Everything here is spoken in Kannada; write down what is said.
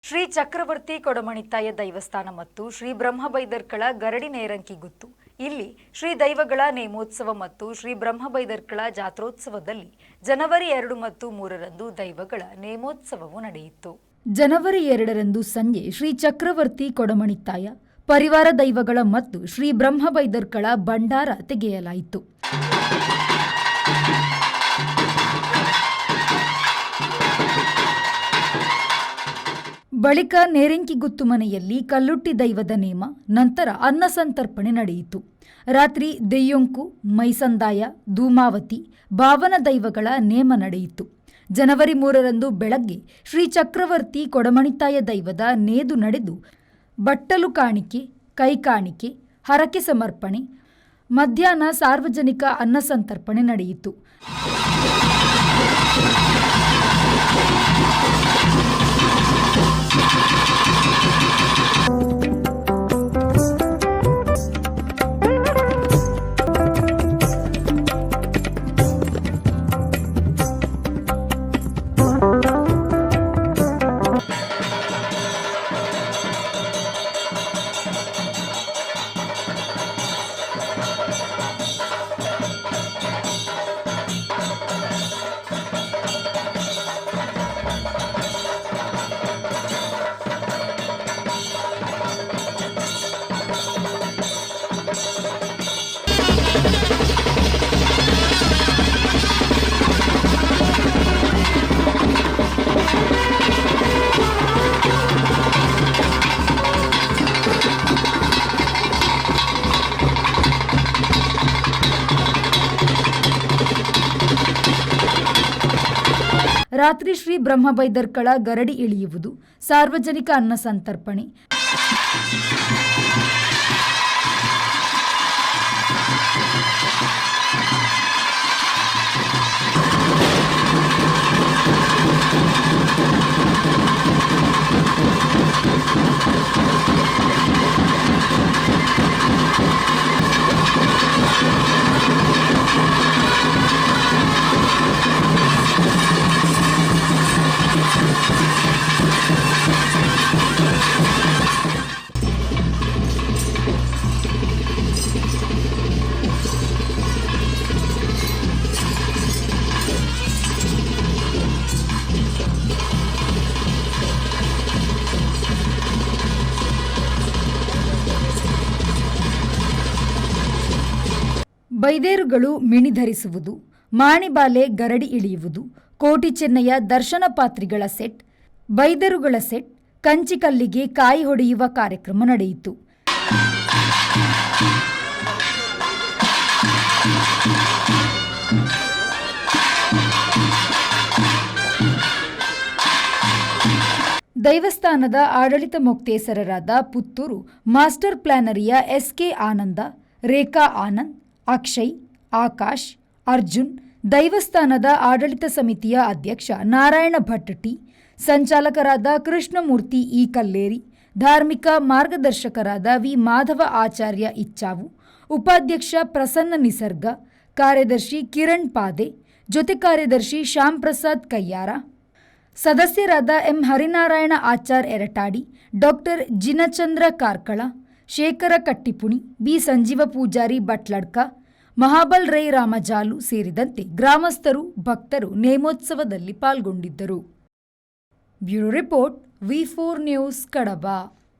ಶ್ರೀ ಚಕ್ರವರ್ತಿ ಕೊಡಮಣಿತ್ತಾಯ ದೈವಸ್ಥಾನ ಮತ್ತು ಶ್ರೀ ಬ್ರಹ್ಮಬೈದರ್ಕಳ ಗರಡಿ ನೇರಂಕಿ ಗುತ್ತು ಇಲ್ಲಿ ಶ್ರೀ ದೈವಗಳ ನೇಮೋತ್ಸವ ಮತ್ತು ಶ್ರೀ ಬ್ರಹ್ಮಬೈದರ್ಕಳ ಜಾತ್ರೋತ್ಸವದಲ್ಲಿ ಜನವರಿ 2 ಮತ್ತು 3ರಂದು ದೈವಗಳ ನೇಮೋತ್ಸವವು ನಡೆಯಿತು. ಜನವರಿ 2ರಂದು ಸಂಜೆ ಶ್ರೀ ಚಕ್ರವರ್ತಿ ಕೊಡಮಣಿತ್ತಾಯ ಪರಿವಾರ ದೈವಗಳ ಮತ್ತು ಶ್ರೀ ಬ್ರಹ್ಮಬೈದರ್ಕಳ ಭಂಡಾರ ತೆಗೆಯಲಾಯಿತು. ಬಳಿಕ ನೇರಂಕಿಗುತ್ತು ಮನೆಯಲ್ಲಿ ಕಲ್ಲುಟ್ಟಿ ದೈವದ ನೇಮ, ನಂತರ ಅನ್ನ ಸಂತರ್ಪಣೆ ನಡೆಯಿತು. ರಾತ್ರಿ ದೆಯ್ಯೊಂಕು, ಮೈಸಂದಾಯ, ಧೂಮಾವತಿ, ಭಾವನ ದೈವಗಳ ನೇಮ ನಡೆಯಿತು. ಜನವರಿ 3ರಂದು ಬೆಳಗ್ಗೆ ಶ್ರೀ ಚಕ್ರವರ್ತಿ ಕೊಡಮಣಿತ್ತಾಯ ದೈವದ ನೇದು ನಡೆದು ಬಟ್ಟಲು ಕಾಣಿಕೆ, ಕೈ ಕಾಣಿಕೆ, ಹರಕೆ ಸಮರ್ಪಣೆ, ಮಧ್ಯಾಹ್ನ ಸಾರ್ವಜನಿಕ ಅನ್ನ ಸಂತರ್ಪಣೆ ನಡೆಯಿತು. ರಾತ್ರಿ ಶ್ರೀ ಬ್ರಹ್ಮಬೈದರ್ಕಳ ಗರಡಿ ಇಳಿಯುವುದು, ಸಾರ್ವಜನಿಕ ಅನ್ನ ಸಂತರ್ಪಣೆ, ಬೈದೇರುಗಳು ಮಿಣಿ ಧರಿಸುವುದು, ಮಾಣಿಬಾಲೆ ಗರಡಿ ಇಳಿಯುವುದು, ಕೋಟಿ ಚೆನ್ನಯ್ಯ ದರ್ಶನ ಪಾತ್ರಿಗಳ ಸೆಟ್, ಬೈದೇರುಗಳ ಸೆಟ್, ಕಂಚಿಕಲ್ಲಿಗೆ ಕಾಯಿ ಹೊಡೆಯುವ ಕಾರ್ಯಕ್ರಮ ನಡೆಯಿತು. ದೈವಸ್ಥಾನದ ಆಡಳಿತ ಮೊಕ್ತೇಸರರಾದ ಪುತ್ತೂರು ಮಾಸ್ಟರ್ ಪ್ಲಾನರಿಯ ಎಸ್.ಕೆ. ಆನಂದ, ರೇಖಾ ಆನಂದ್, ಅಕ್ಷಯ್, ಆಕಾಶ್, ಅರ್ಜುನ್, ದೈವಸ್ಥಾನದ ಆಡಳಿತ ಸಮಿತಿಯ ಅಧ್ಯಕ್ಷ ನಾರಾಯಣ ಭಟ್ ಟಿ, ಸಂಚಾಲಕರಾದ ಕೃಷ್ಣಮೂರ್ತಿ ಇ. ಕಲ್ಲೇರಿ, ಧಾರ್ಮಿಕ ಮಾರ್ಗದರ್ಶಕರಾದ ವಿ. ಮಾಧವ ಆಚಾರ್ಯ ಇಚ್ಚಾವು, ಉಪಾಧ್ಯಕ್ಷ ಪ್ರಸನ್ನ ನಿಸರ್ಗ, ಕಾರ್ಯದರ್ಶಿ ಕಿರಣ್ ಪಾದೆ, ಜೊತೆ ಕಾರ್ಯದರ್ಶಿ ಶ್ಯಾಮ್ ಪ್ರಸಾದ್ ಕಯ್ಯಾರ, ಸದಸ್ಯರಾದ ಎಂ. ಹರಿನಾರಾಯಣ ಆಚಾರ್ ಎರಟಾಡಿ, ಡಾಕ್ಟರ್ ಜಿನಚಂದ್ರ ಕಾರ್ಕಳ, ಶೇಖರ ಕಟ್ಟಿಪುಣಿ, ಬಿ. ಸಂಜೀವ ಪೂಜಾರಿ ಬಟ್ಲಡ್ಕ, ಮಹಾಬಲ್ ರೈ ರಾಮಜಾಲು ಸೇರಿದಂತೆ ಗ್ರಾಮಸ್ಥರು, ಭಕ್ತರು ನೇಮೋತ್ಸವದಲ್ಲಿ ಪಾಲ್ಗೊಂಡಿದ್ದರು. ಬ್ಯೂರೋ ರಿಪೋರ್ಟ್, ವಿ4 ನ್ಯೂಸ್, ಕಡಬ.